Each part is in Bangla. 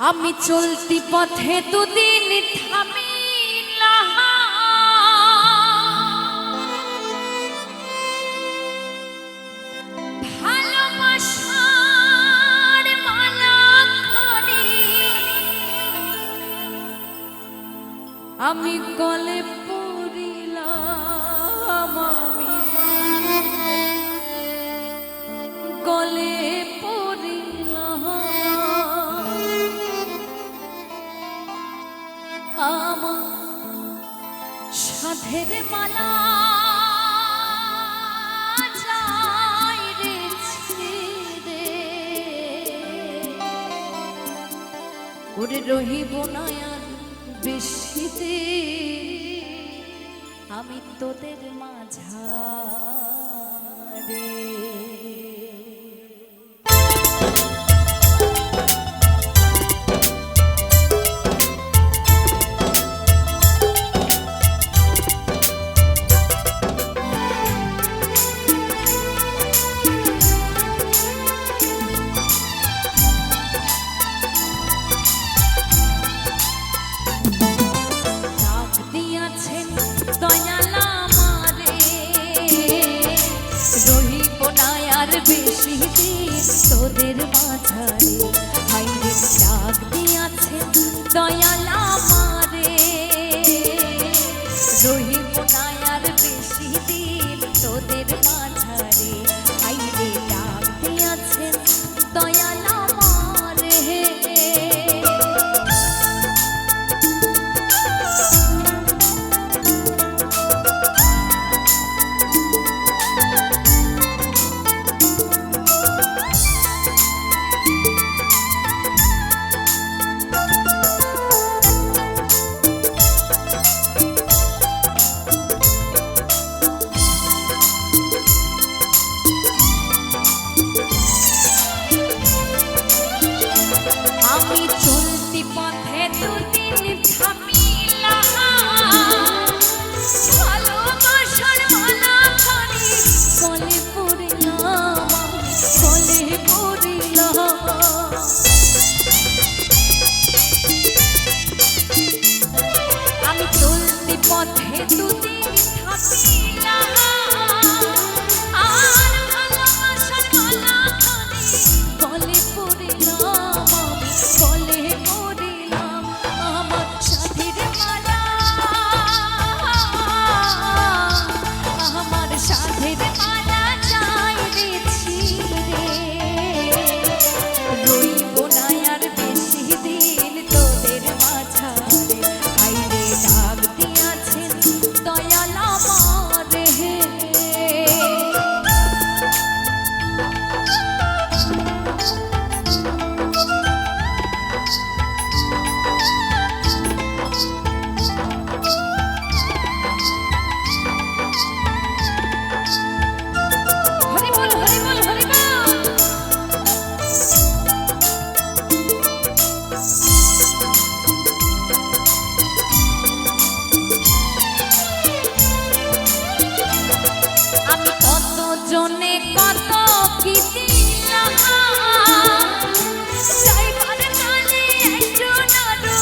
আমি চলতি পথে দুদিন থামিলা ভালোবাসার মালা খানি আমি গলে পড়িলাম আমি গলে সাধের মালা যায় রে ছিঁড়ে ওরে রহিব না আর বেশিতে আমি তোদের মাঝারে বেশি দিন তোদের মাঝারে হাইরে ডাক দিয়াছেন দয়াল আমারে রহিব না আর বেশি দিন তোদের মাঝারে হাইরে ডাক দিয়াছেন দয়াল আমারে আমি চলতি পথে দুদিন থামিলা ভালোবাসার মালা খানি গলে পড়িলাম গলে পড়িলাম আমি চলতি পথে দুদিন থামিলা আর ভালোবাসার মালা খানি গলে পড়িলাম গলে পড়িলাম আমার সাথীর মালা আমার সাথীর মালা যায় রে ছিঁড়ে রইব না আর বেশি দিন তোদের মাঝারে হাইরে ডাক দিয়াছেন দয়াল আমারে আমি কত জনে কত কি দিলাম যাইবার কালে একজন আরো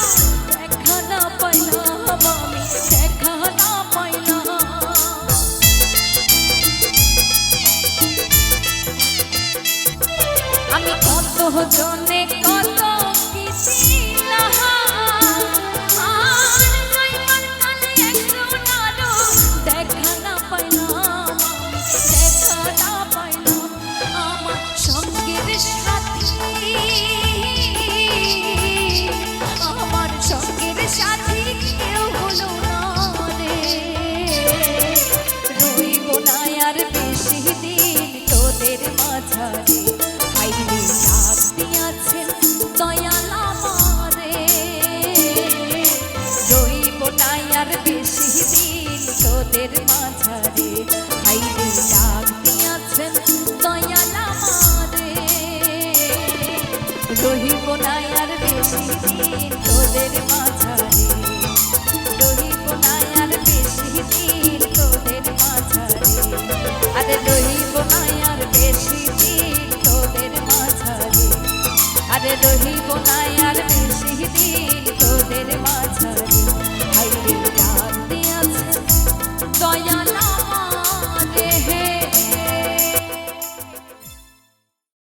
দেখা না পাইলাম আমি দেখা না পাইলাম আমি কত জনে কত কি দিলাম আর যাইবার কালে একজন আরো দেখা না পাইলাম দেখা না পাইলাম আমার সঙ্গের সাথী আমার সঙ্গের সাথী কেউ হলো না রে রইব না আর বেশি দিন তোদের মাঝারে হাইরে ডাক দিয়াছেন দয়াল আমারে রইব না আর বেশি দিন তোদের মাঝারে হাইরে ডাক দিয়াছেন দয়াল আমারে রহিব না আর বেশি দিন তোদের মাঝারে রহিব না আর বেশি দিন তোদের মাঝারে আরে রহিব না আর বেশি দিন তোদের মাঝারে আরে রহিব না আর